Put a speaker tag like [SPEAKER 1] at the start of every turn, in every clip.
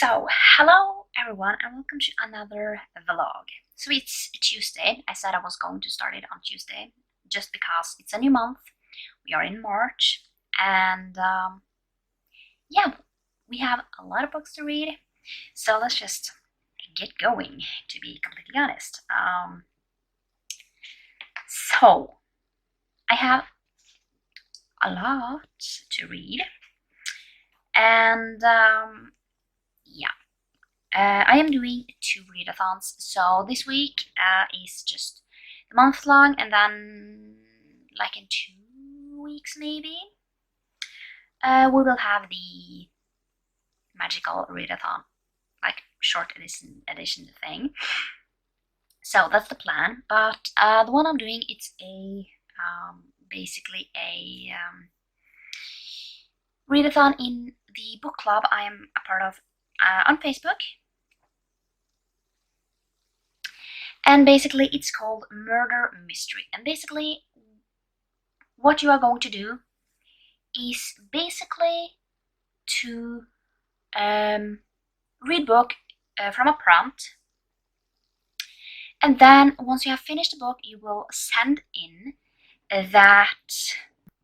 [SPEAKER 1] So, hello everyone and welcome to another vlog. So it's Tuesday. I said I was going to start it on Tuesday just because it's a new month. We are in March and yeah, we have a lot of books to read. So let's just get going, to be completely honest. So I have a lot to read and yeah. I am doing 2 readathons, so this week is just the month long, and then like in 2 weeks maybe we will have the magical readathon, like short edition thing. So that's the plan. But the one I'm doing, it's a basically a readathon in the book club I am a part of on Facebook. And basically it's called Murder Mystery. And basically what you are going to do is basically to read book from a prompt, and then once you have finished the book you will send in that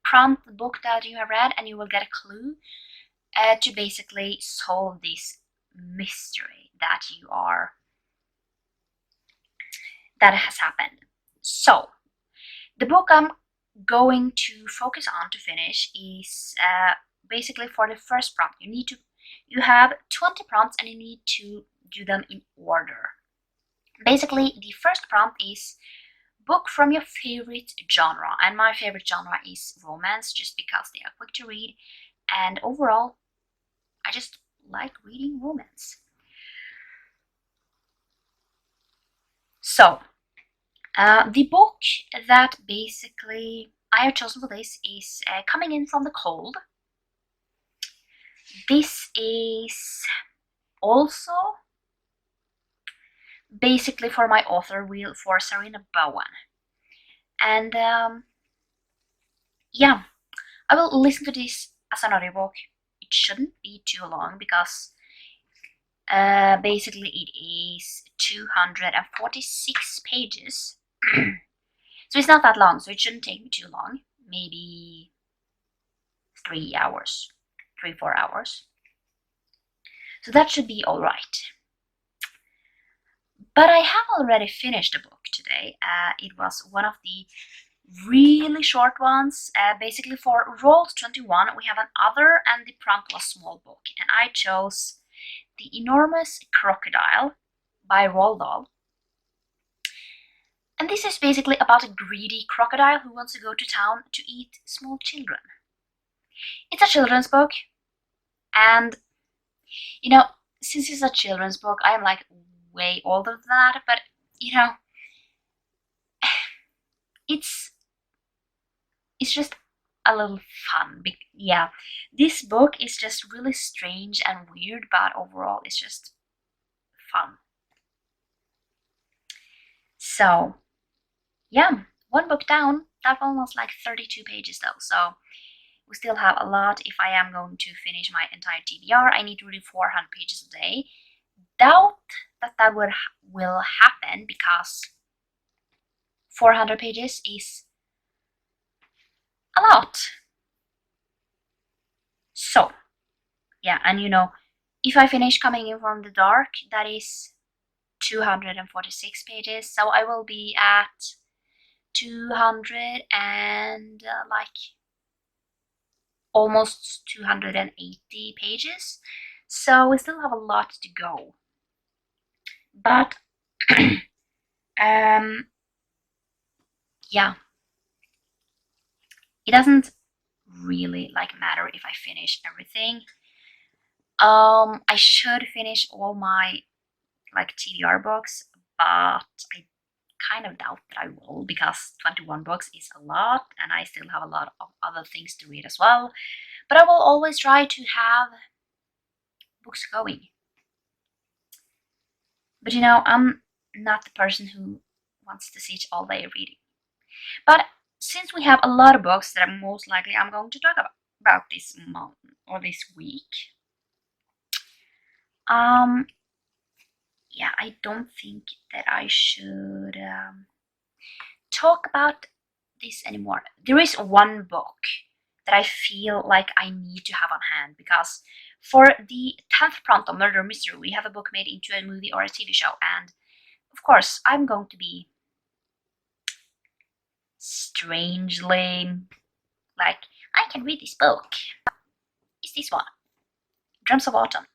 [SPEAKER 1] prompt, the book that you have read, and you will get a clue to basically solve this mystery that has happened. So the book I'm going to focus on to finish is basically for the first prompt. You have 20 prompts and you need to do them in order. Basically the first prompt is book from your favorite genre, and my favorite genre is romance just because they are quick to read and overall I just like reading romance. So the book that basically I have chosen for this is Coming In From the Cold. This is also basically for my author Will for Sarina Bowen. And yeah, I will listen to this as an audiobook. It shouldn't be too long because basically it is 246 pages. So it's not that long, so it shouldn't take me too long. Maybe 3 hours, 3-4 hours. So that should be alright. But I have already finished the book today. It was one of the really short ones. Basically for Roald 21 we have another, and the prompt was small book, and I chose The Enormous Crocodile by Roald Dahl. And this is basically about a greedy crocodile who wants to go to town to eat small children. It's a children's book, and you know, since it's a children's book, I am like way older than that, but you know, it's just a little fun. Yeah, this book is just really strange and weird, but overall it's just fun. So yeah, one book down. That one was like 32 pages though, so we still have a lot. If I am going to finish my entire TBR, I need to read 400 pages a day. Doubt that will happen because 400 pages is a lot. So yeah, and you know, if I finish Coming In From the Dark, that is 246 pages, so I will be at 200 and like almost 280 pages, so we still have a lot to go. But yeah, it doesn't really like matter if I finish everything. I should finish all my like TBR books, but I kind of doubt that I will because 21 books is a lot and I still have a lot of other things to read as well. But I will always try to have books going. But you know, I'm not the person who wants to sit all day reading. But since we have a lot of books that most likely I'm going to talk about this month or this week, Yeah, I don't think that I should talk about this anymore. There is one book that I feel like I need to have on hand, because for the 10th Pronto Murder Mystery, we have a book made into a movie or a TV show, and of course, I'm going to be strangely like, I can read this book. It's this one, Drums of Autumn.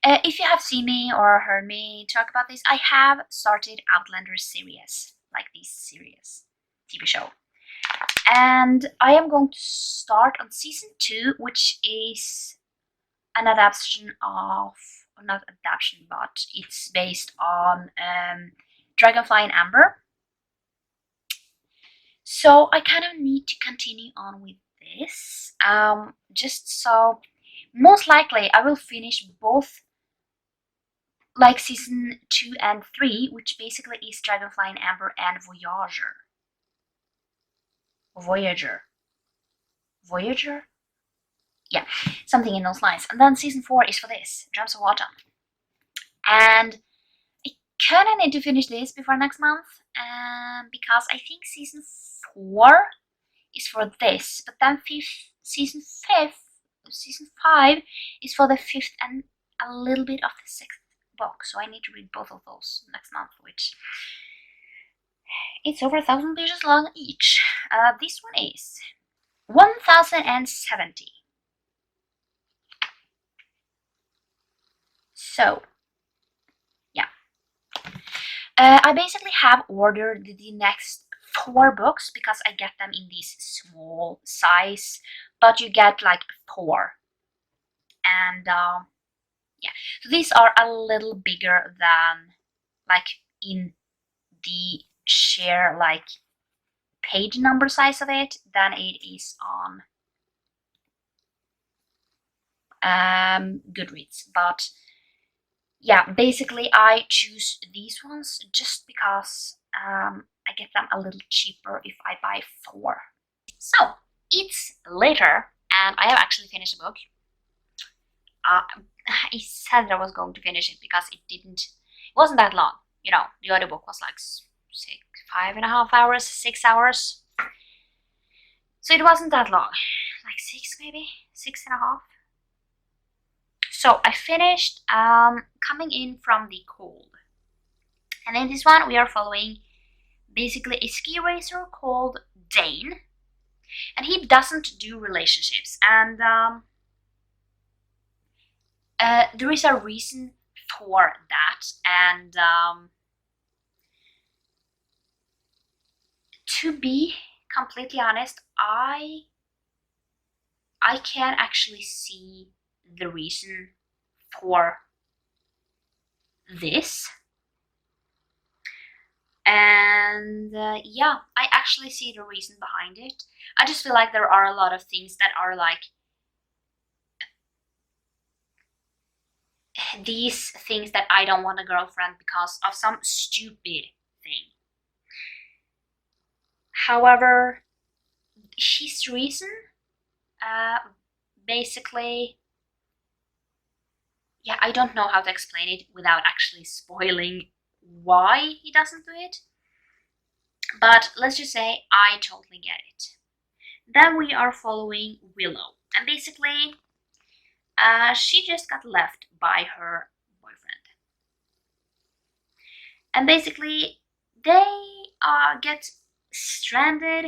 [SPEAKER 1] If you have seen me or heard me talk about this, I have started Outlander series, like this series TV show. And I am going to start on season 2, which is an adaptation of, not adaptation, but it's based on Dragonfly and Amber. So I kind of need to continue on with this, just so most likely I will finish both, like season 2 and 3, which basically is Dragonfly and Amber and Voyager. Yeah, something in those lines. And then season 4 is for this, Drums of Autumn. And I kind of need to finish this before next month, because I think season 4 is for this, but then season 5 is for the 5th and a little bit of the 6th book. So I need to read both of those next month, which it's over 1,000 pages long each. This one is 1070. So, yeah. I basically have ordered the next 4 books because I get them in this small size, but you get like 4. And yeah, so these are a little bigger than, like, in the sheer like page number size of it than it is on Goodreads. But yeah, basically I choose these ones just because I get them a little cheaper if I buy 4. So it's later and I have actually finished the book. I said I was going to finish it because it wasn't that long. You know, the other book was like 5.5 hours, 6 hours. So it wasn't that long, like 6 maybe, 6.5. So I finished coming in from the cold. And in this one we are following basically a ski racer called Dane. And he doesn't do relationships. And there is a reason for that. And to be completely honest, I can actually see the reason for this. And yeah, I actually see the reason behind it. I just feel like there are a lot of things that are like these things that I don't want a girlfriend because of some stupid thing. However, his reason, basically, yeah, I don't know how to explain it without actually spoiling why he doesn't do it. But let's just say I totally get it. Then we are following Willow. And basically, she just got left by her boyfriend. And basically, they get stranded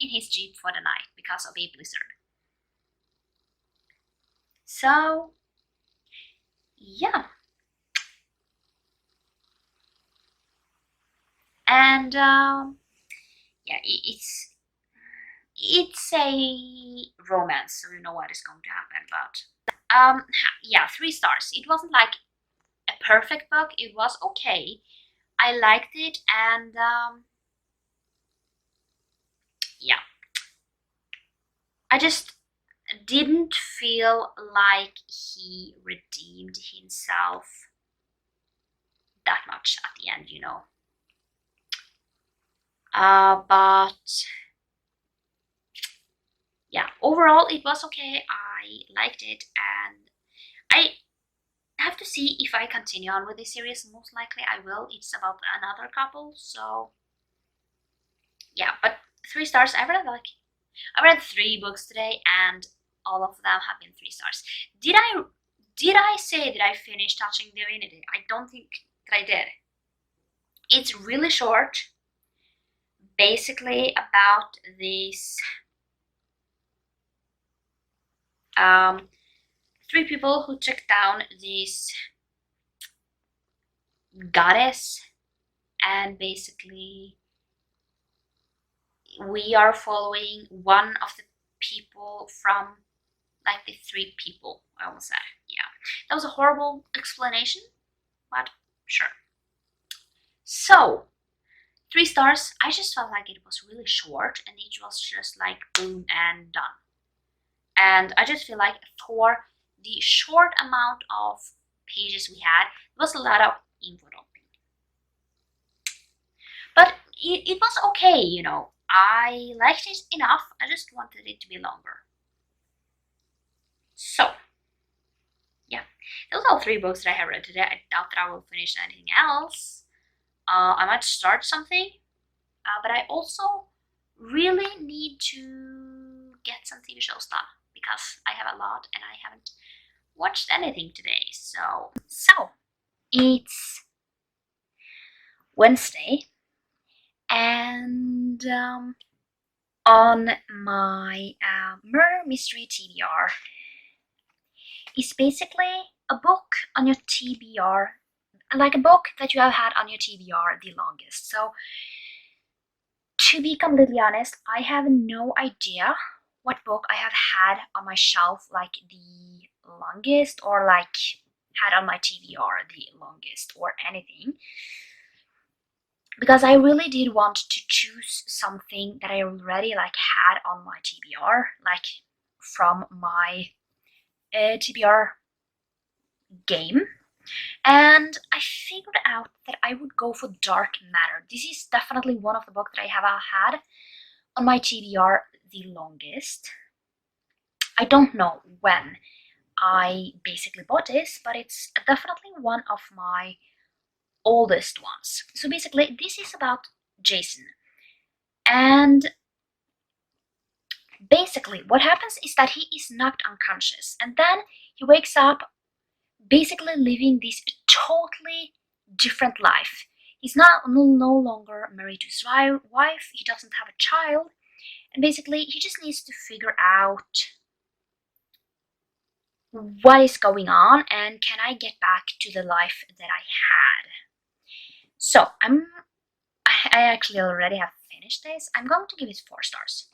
[SPEAKER 1] in his Jeep for the night because of a blizzard. So, yeah. And yeah, it's a romance, so you know what is going to happen. But yeah, 3 stars. It wasn't like a perfect book. It was okay. I liked it, and yeah, I just didn't feel like he redeemed himself that much at the end, you know. But yeah, overall it was okay. I liked it, and I have to see if I continue on with this series. Most likely I will. It's about another couple, so yeah. But 3 stars. I read 3 books today, and all of them have been 3 stars. Did I say that I finished Touching Divinity? I don't think that I did. It's really short, basically about these 3 people who took down this goddess, and basically we are following one of the people from like the 3 people. I almost said, yeah, that was a horrible explanation, but sure. So 3 stars. I just felt like it was really short, and it was just like boom and done. And I just feel like for the short amount of pages we had, it was a lot of info dumping. But it was okay, you know. I liked it enough. I just wanted it to be longer. So, yeah, those are all 3 books that I have read today. I doubt that I will finish anything else. I might start something, but I also really need to get some TV shows done because I have a lot and I haven't watched anything today. So it's Wednesday, and on my murder mystery TBR is basically a book on your TBR, like a book that you have had on your TBR the longest. So to be completely honest, I have no idea what book I have had on my shelf like the longest, or like had on my TBR the longest, or anything, because I really did want to choose something that I already like had on my TBR, like from my TBR game. And I figured out that I would go for Dark Matter. This is definitely one of the books that I have had on my TBR the longest. I don't know when I basically bought this, but it's definitely one of my oldest ones. So basically, this is about Jason. And basically, what happens is that he is knocked unconscious, and then he wakes up basically living this totally different life. He's no longer married to his wife, he doesn't have a child, and basically he just needs to figure out what is going on and can I get back to the life that I had. So I actually already have finished this. I'm going to give it 4 stars.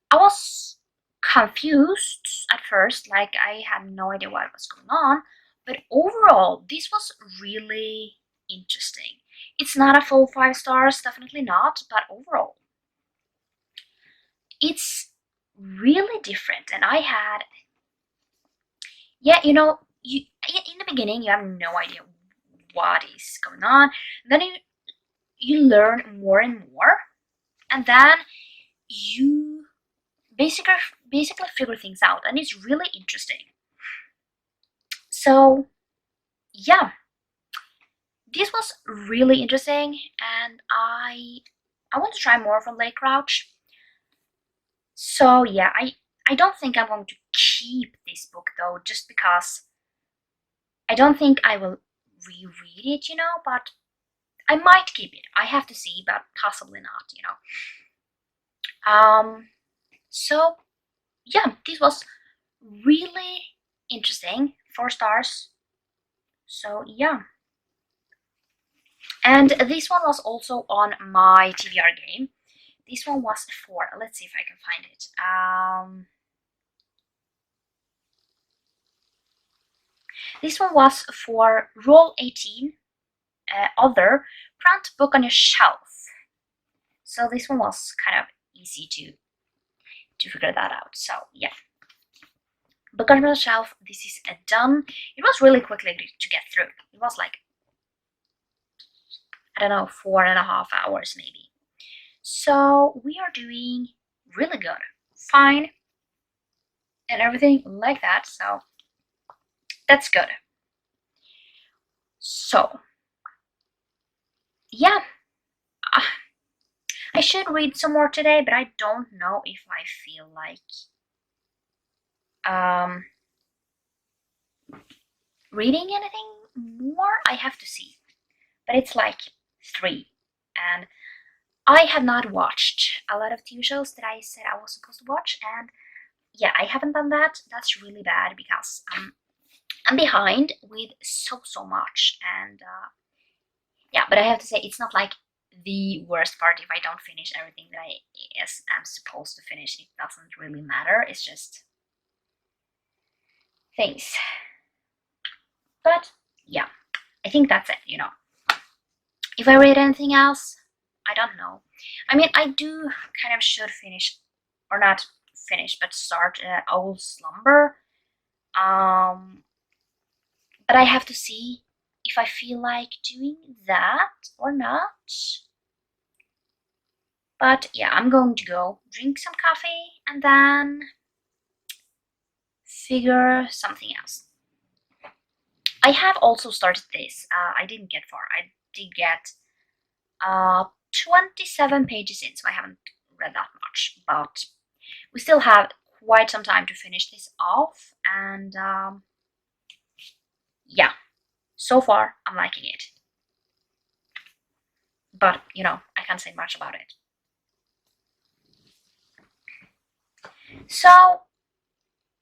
[SPEAKER 1] I was confused at first, like I had no idea what was going on, but overall this was really interesting. It's not a full 5 stars, definitely not, but overall it's really different. And I had, yeah, you know, in the beginning you have no idea what is going on, then you learn more and more, and then you basically figure things out, and it's really interesting. So yeah, this was really interesting, and I want to try more from Lake Crouch. So yeah, I don't think I'm going to keep this book though, just because I don't think I will reread it, you know, but I might keep it. I have to see, but possibly not, you know. So yeah, this was really interesting. 4 stars. So yeah. And this one was also on my TBR game. This one was 4. Let's see if I can find it. This one was for Roll 18, other front book on your shelf. So this one was kind of easy to figure that out. So yeah, book on your shelf. This is done. It was really quickly to get through. It was like, I don't know, 4.5 hours maybe. So we are doing really good, fine, and everything like that. So that's good. So, yeah, I should read some more today, but I don't know if I feel like reading anything more. I have to see. But it's like 3, and I have not watched a lot of TV shows that I said I was supposed to watch, and yeah, I haven't done that. That's really bad because I'm behind with so much, and yeah, but I have to say it's not like the worst part if I don't finish everything that am supposed to finish. It doesn't really matter. It's just things. But yeah, I think that's it. If I read anything else, I don't know. I mean, I do kind of should finish, or not finish, but start Will Slumber. But I have to see if I feel like doing that or not. But yeah, I'm going to go drink some coffee and then figure something else. I have also started this. I didn't get far. I did get 27 pages in, so I haven't read that much, but we still have quite some time to finish this off, and yeah, so far I'm liking it. But, I can't say much about it. So,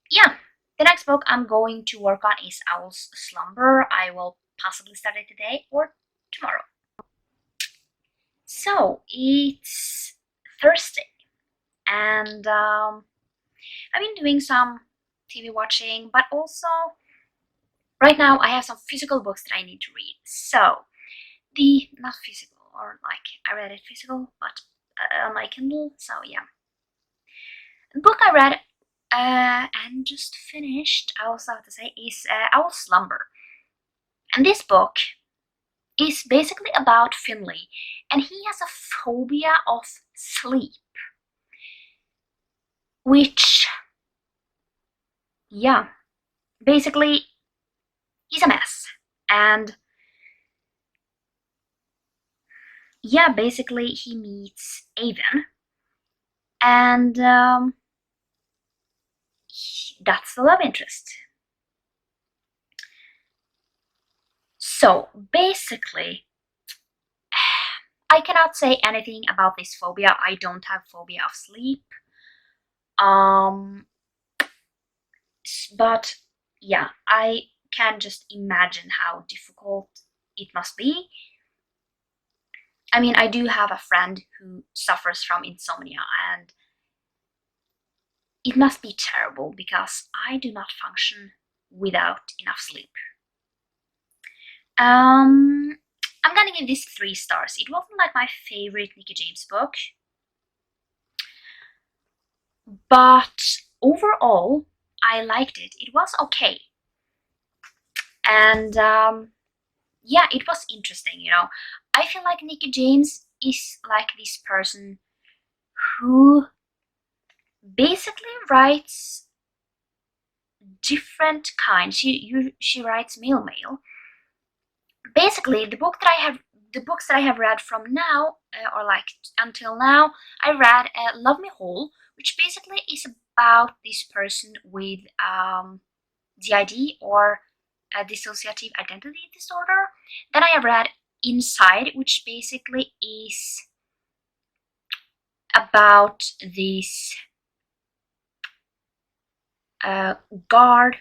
[SPEAKER 1] yeah, the next book I'm going to work on is Will Slumber. I will possibly start it today or tomorrow. So, it's Thursday, and I've been doing some TV watching, but also right now I have some physical books that I need to read. So, not physical, or like I read it physical, but on my Kindle, so yeah. The book I read and just finished, I also have to say, is Will Slumber. And this book is basically about Finley, and he has a phobia of sleep, which, yeah, basically, he's a mess. And yeah, basically, he meets Avon, and that's the love interest. So basically, I cannot say anything about this phobia. I don't have phobia of sleep. But yeah, I can just imagine how difficult it must be. I mean, I do have a friend who suffers from insomnia, and it must be terrible because I do not function without enough sleep. I'm gonna give this 3 stars. It wasn't like my favorite Nicky James book, but overall, I liked it. It was okay. And yeah, it was interesting, I feel like Nicky James is like this person who basically writes different kinds. She writes male. Basically, the books that I have read from now, or like until now, I read Love Me Whole, which basically is about this person with DID, or dissociative identity disorder. Then I have read Inside, which basically is about this guard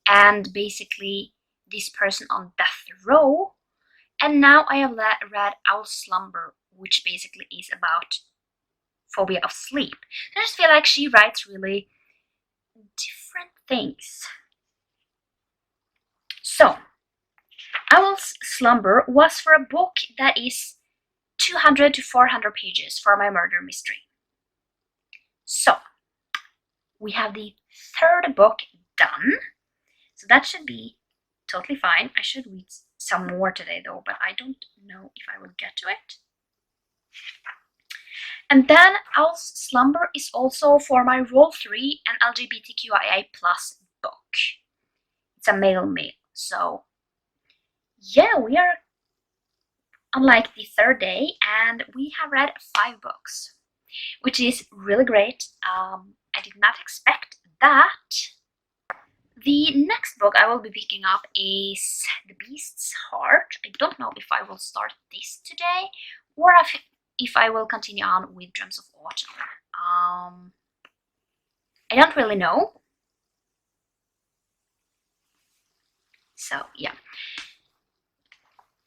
[SPEAKER 1] and basically this person on death row. And now I have read Will Slumber, which basically is about phobia of sleep. I just feel like she writes really different things. So, Will Slumber was for a book that is 200 to 400 pages for my murder mystery. So, we have the 3rd book done. So that should be totally fine. I should read some more today though, but I don't know if I will get to it. And then Will Slumber is also for my Roald 3 and LGBTQIA+ book. It's a male, so yeah, we are on like the third day and we have read 5 books, which is really great. I did not expect that. The next book I will be picking up is The Beast's Heart. I don't know if I will start this today or if I will continue on with Drums of Autumn. I don't really know. So yeah.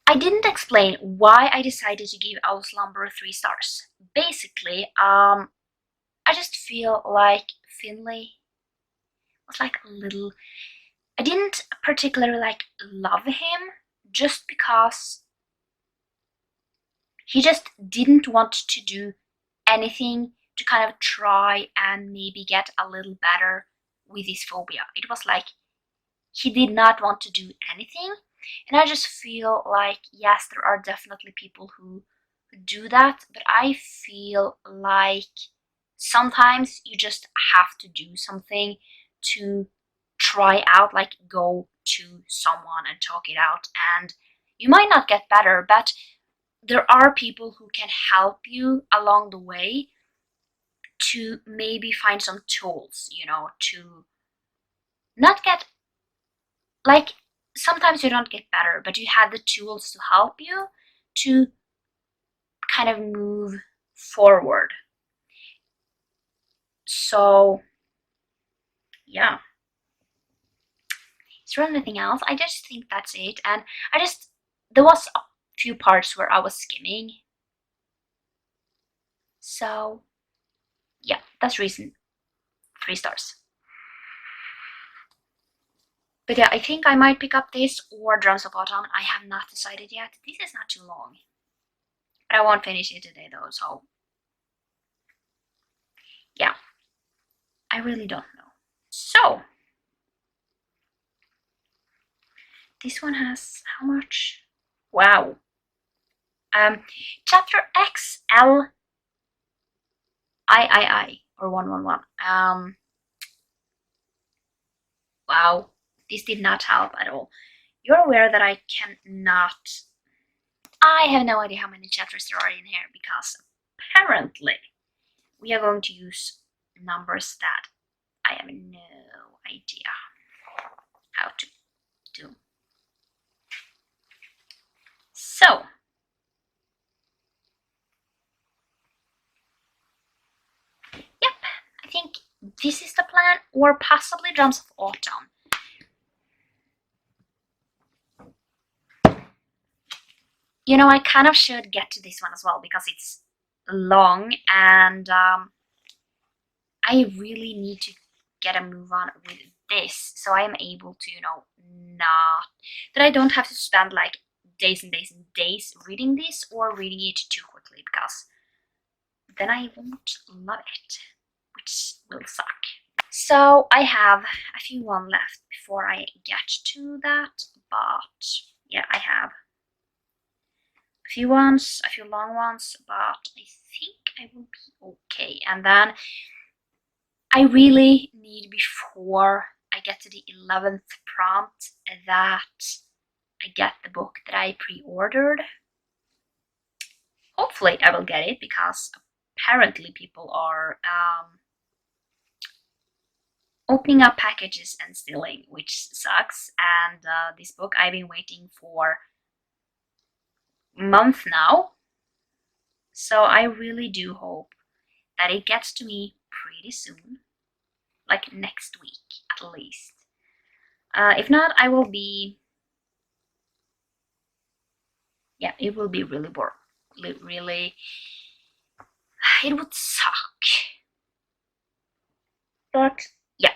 [SPEAKER 1] I didn't explain why I decided to give Will Slumber 3 stars. Basically, I just feel like Finley was like a little. I didn't particularly like love him just because he just didn't want to do anything to kind of try and maybe get a little better with his phobia. It was like he did not want to do anything. And I just feel like, yes, there are definitely people who do that, but I feel like sometimes you just have to do something to try out, like go to someone and talk it out. And you might not get better, but there are people who can help you along the way to maybe find some tools, to not get like sometimes you don't get better, but you have the tools to help you to kind of move forward. So yeah, is there anything else? I just think that's it. And there was a few parts where I was skimming. So yeah, that's reason 3 stars. But yeah, I think I might pick up this or Drums of Autumn. I have not decided yet. This is not too long. But I won't finish it today though, so yeah. I really don't know. So this one has how much? Wow. Chapter XL I or 111. Wow. This did not help at all. You're aware that I cannot. I have no idea how many chapters there are in here because apparently we are going to use numbers that I have no idea how to do. So, yep, I think this is the plan, or possibly Drums of Autumn. I kind of should get to this one as well because it's long and I really need to get a move on with this so I am able to, not that I don't have to spend like days and days and days reading this or reading it too quickly because then I won't love it, which will suck. So I have a few one left before I get to that, but yeah, I have a few ones, a few long ones, but I think I will be okay. And then I really need, before I get to the 11th prompt, that I get the book that I pre-ordered. Hopefully I will get it because apparently people are opening up packages and stealing, which sucks. And this book I've been waiting for a month now. So I really do hope that it gets to me pretty soon, like next week at least. If not, I will be, yeah, it will be really bored. Really, it would suck. But yeah,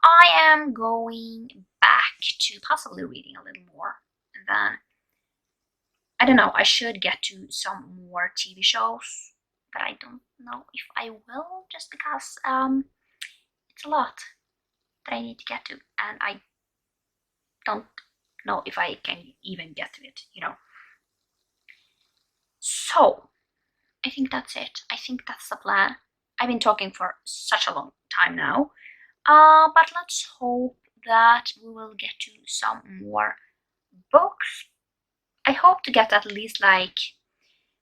[SPEAKER 1] I am going back to possibly reading a little more, and then I don't know, I should get to some more TV shows, but I don't know if I will, just because it's a lot that I need to get to, and I don't know if I can even get to it. So I think that's it. I think that's the plan. I've been talking for such a long time now, but let's hope that we will get to some more books. I hope to get at least like,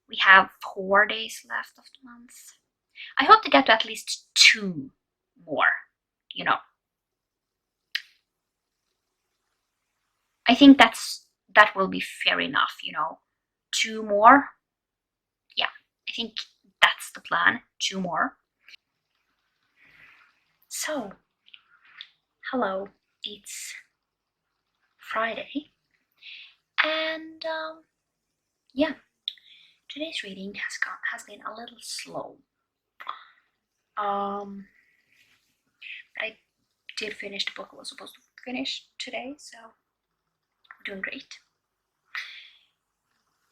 [SPEAKER 1] we have 4 days left of the month. I hope to get to at least 2 more, you know. I think that will be fair enough, you know. 2 more. Yeah, I think that's the plan. 2 more. So, hello, it's Friday, and yeah, today's reading has been a little slow. But I did finish the book I was supposed to finish today, so I'm doing great.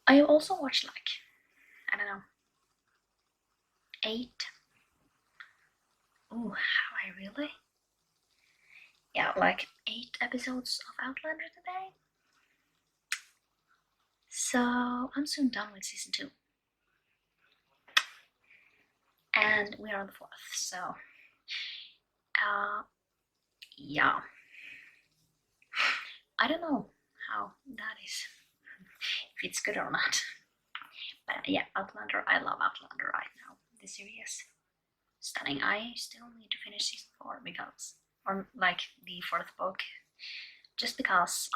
[SPEAKER 1] I also watched like, I don't know, 8. Oh, have I really? Yeah, like 8 episodes of Outlander today. So I'm soon done with season 2. And we are on the 4th, so yeah. I don't know how that is, if it's good or not. But yeah, Outlander, I love Outlander right now. The series, stunning. I still need to finish season 4 because, or like the 4th book, just because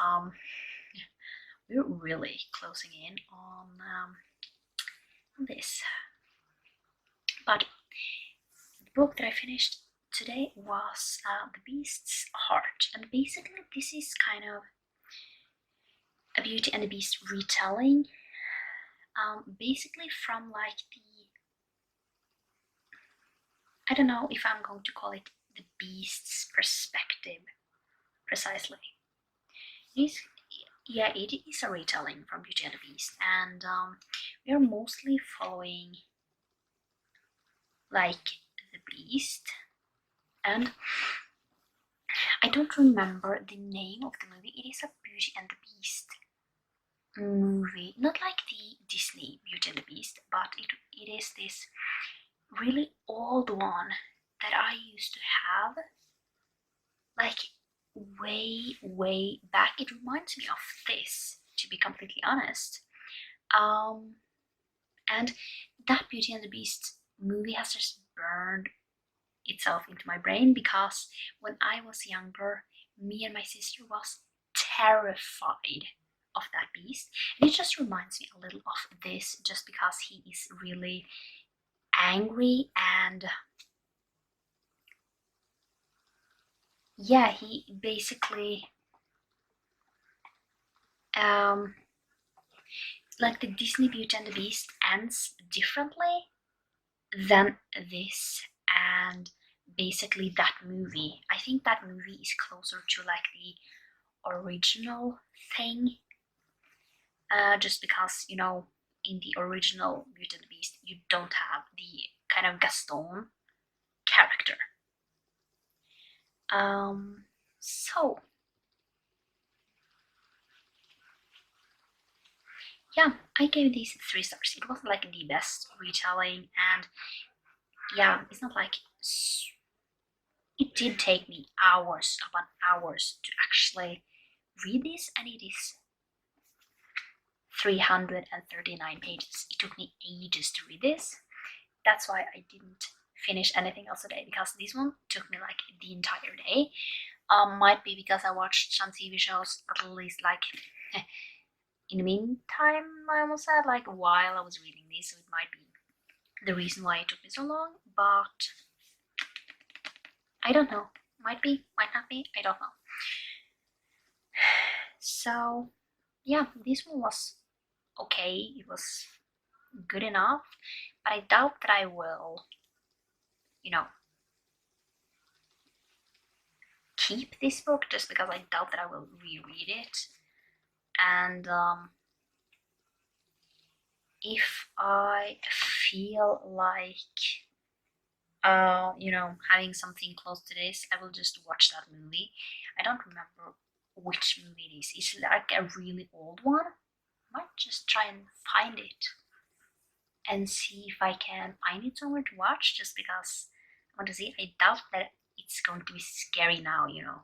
[SPEAKER 1] we're really closing in on this. But the book that I finished today was The Beast's Heart, and basically this is kind of a Beauty and the Beast retelling, basically from like the, I don't know if I'm going to call it the Beast's perspective precisely. Yeah, it is a retelling from Beauty and the Beast, and we are mostly following like the Beast, and I don't remember the name of the movie. It is a Beauty and the Beast movie, not like the Disney Beauty and the Beast, but it is this really old one that I used to have, like way back. It reminds me of this, to be completely honest. And that Beauty and the Beast movie has just burned itself into my brain because when I was younger, me and my sister was terrified of that beast, and it just reminds me a little of this, just because he is really angry, and yeah, he basically like the Disney Beauty and the Beast ends differently than this, and basically that movie, I think that movie is closer to like the original thing, just because, you know, in the original Beauty and the Beast you don't have the kind of Gaston character. So yeah, I gave these 3 stars. It wasn't like the best retelling, and yeah, it's not like, it did take me hours upon hours to actually read this, and it is 339 pages. It took me ages to read this. That's why I didn't finish anything else today, because this one took me like the entire day. Might be because I watched some TV shows at least like in the meantime, I almost said, like while I was reading this, so it might be the reason why it took me so long, but I don't know. Might be, might not be, I don't know. So yeah, this one was okay, it was good enough, but I doubt that I will, you know, keep this book, just because I doubt that I will reread it. And if I feel like you know, having something close to this, I will just watch that movie. I don't remember which movie it is. It's like a really old one. I might just try and find it and see if I can find it somewhere to watch, just because I want to see. I doubt that it's going to be scary now, you know.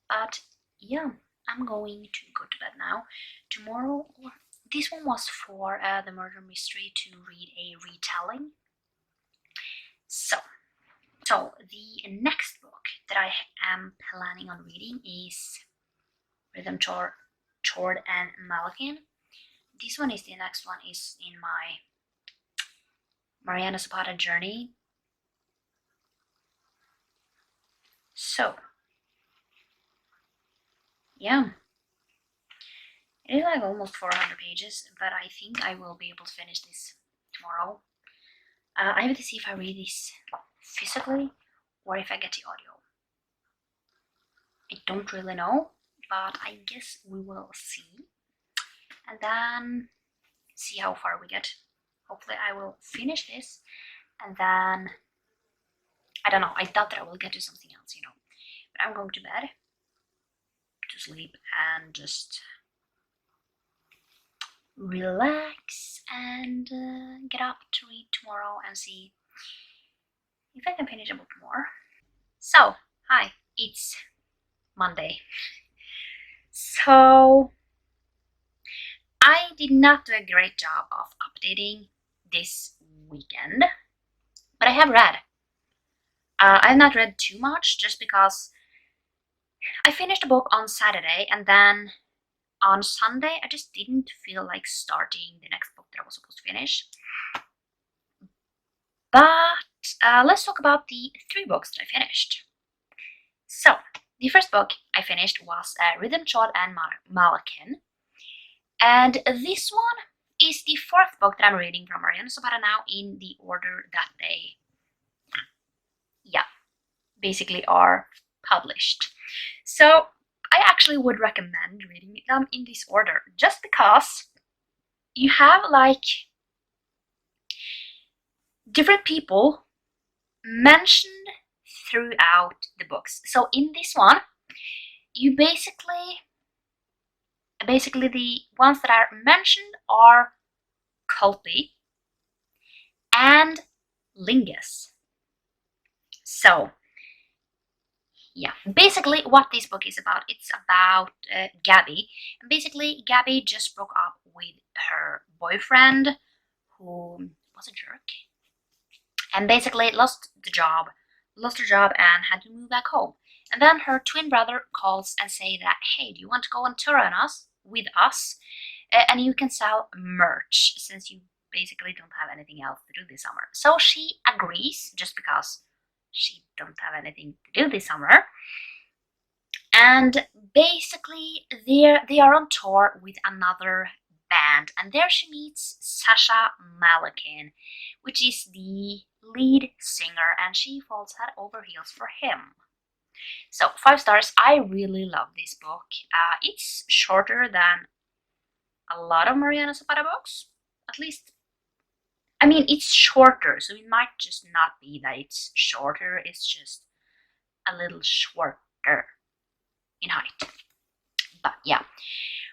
[SPEAKER 1] But yeah, I'm going to go to bed now. Tomorrow, this one was for the murder mystery to read a retelling. So the next book that I am planning on reading is Rhythm Chord and Malakin. This one is the next one is in my Mariana Zapata journey. So yeah, it is like almost 400 pages, but I think I will be able to finish this tomorrow. I have to see if I read this physically or if I get the audio. I don't really know, but I guess we will see. And then see how far we get. Hopefully I will finish this, and then I don't know, I doubt that I will get to something else, but I'm going to bed to sleep and just relax and get up to read tomorrow and see if I can finish a book more. So hi, it's Monday. So I did not do a great job of updating this weekend, but I have read. I have not read too much just because I finished a book on Saturday, and then on Sunday I just didn't feel like starting the next book that I was supposed to finish. But let's talk about the 3 books that I finished. So the first book I finished was Rhythm, Chord and Malakin, and this one is the 4th book that I'm reading from Mariana Zapata now in the order that they basically are published. So I actually would recommend reading them in this order, just because you have like different people mentioned throughout the books. So in this one, you basically the ones that are mentioned are Culpy and Lingus. So yeah, basically what this book is about, it's about Gabby. And basically Gabby just broke up with her boyfriend, who was a jerk, and basically lost her job and had to move back home. And then her twin brother calls and say that, hey, do you want to go on tour with us? And you can sell merch, since you basically don't have anything else to do this summer. So she agrees, just because she don't have anything to do this summer. And basically they are on tour with another band, and there she meets Sasha Malakin, which is the lead singer, and she falls head over heels for him. So 5 stars. I really love this book. It's shorter than a lot of Mariana Zapata books, at least. I mean, it's shorter, so it might just not be that it's shorter, it's just a little shorter in height. But yeah,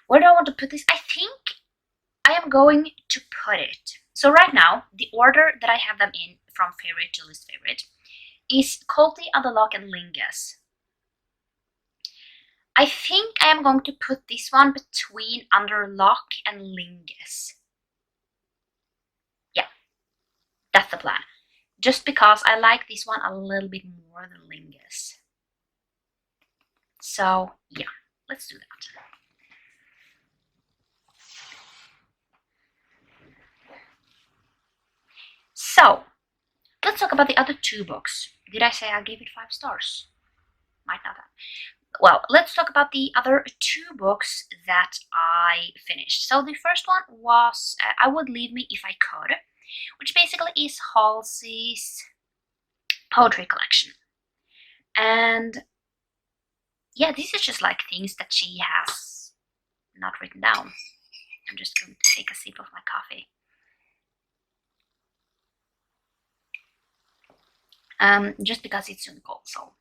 [SPEAKER 1] where do I want to put this? I think I am going to put it. So right now, the order that I have them in, from favorite to least favorite, is Colty, Underlock, and Lingus. I think I am going to put this one between Underlock and Lingus. Yeah, that's the plan. Just because I like this one a little bit more than Lingus. So yeah, let's do that. So let's talk about the other 2 books. Did I say I gave it 5 stars? Might not have. Well, let's talk about the other 2 books that I finished. So the first one was I Would Leave Me If I Could, which basically is Halsey's poetry collection. And yeah, this is just like things that she has not written down. I'm just going to take a sip of my coffee. Just because it's soon cold, so.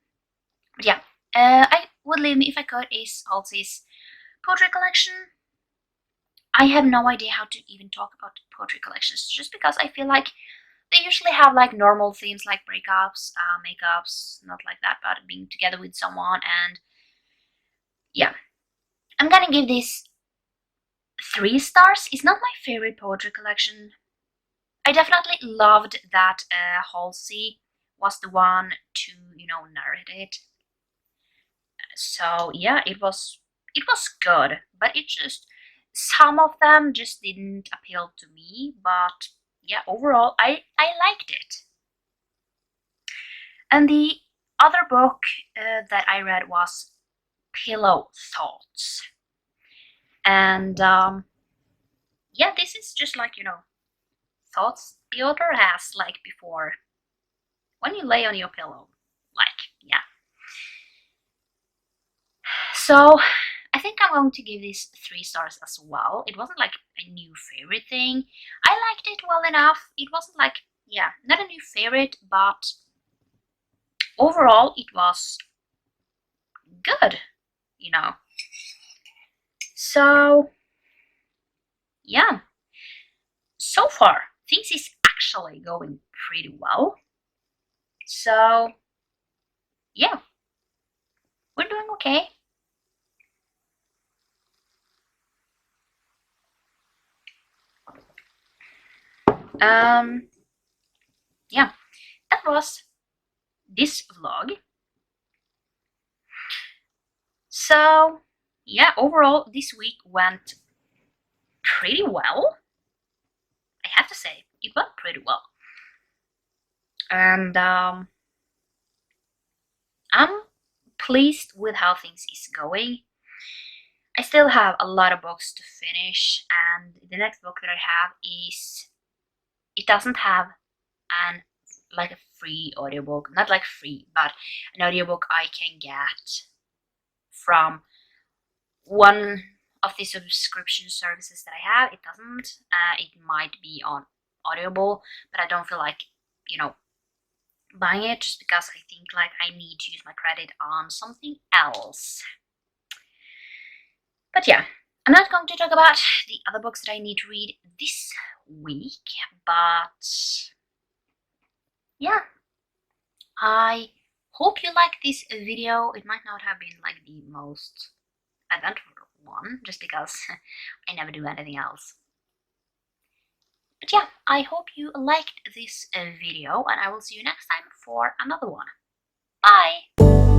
[SPEAKER 1] But yeah, I Would Leave Me If I Could is Halsey's poetry collection. I have no idea how to even talk about poetry collections, just because I feel like they usually have like normal themes like breakups, makeups, not like that, but being together with someone, and yeah. I'm gonna give this 3 stars. It's not my favorite poetry collection. I definitely loved that Halsey was the one to, narrate it. So yeah, it was good, but it just some of them just didn't appeal to me. But yeah, overall, I liked it. And the other book that I read was Pillow Thoughts, and yeah, this is just like thoughts the author has like before when you lay on your pillow, like yeah. So I think I'm going to give this 3 stars as well. It wasn't like a new favorite thing. I liked it well enough. It wasn't like, yeah, not a new favorite, but overall it was good, you know. So yeah, so far things is actually going pretty well. So yeah, we're doing okay. Yeah, that was this vlog. So yeah, overall this week went pretty well. I have to say, it went pretty well. And I'm pleased with how things is going. I still have a lot of books to finish, and the next book that I have is, it doesn't have an like a free audiobook, not like free, but an audiobook I can get from one of the subscription services that I have. It doesn't. It might be on Audible, but I don't feel like, buying it just because I think like I need to use my credit on something else. But yeah, I'm not going to talk about the other books that I need to read this week, but yeah, I hope you liked this video. It might not have been like the most eventful one, just because I never do anything else. But yeah, I hope you liked this video, and I will see you next time for another one. Bye!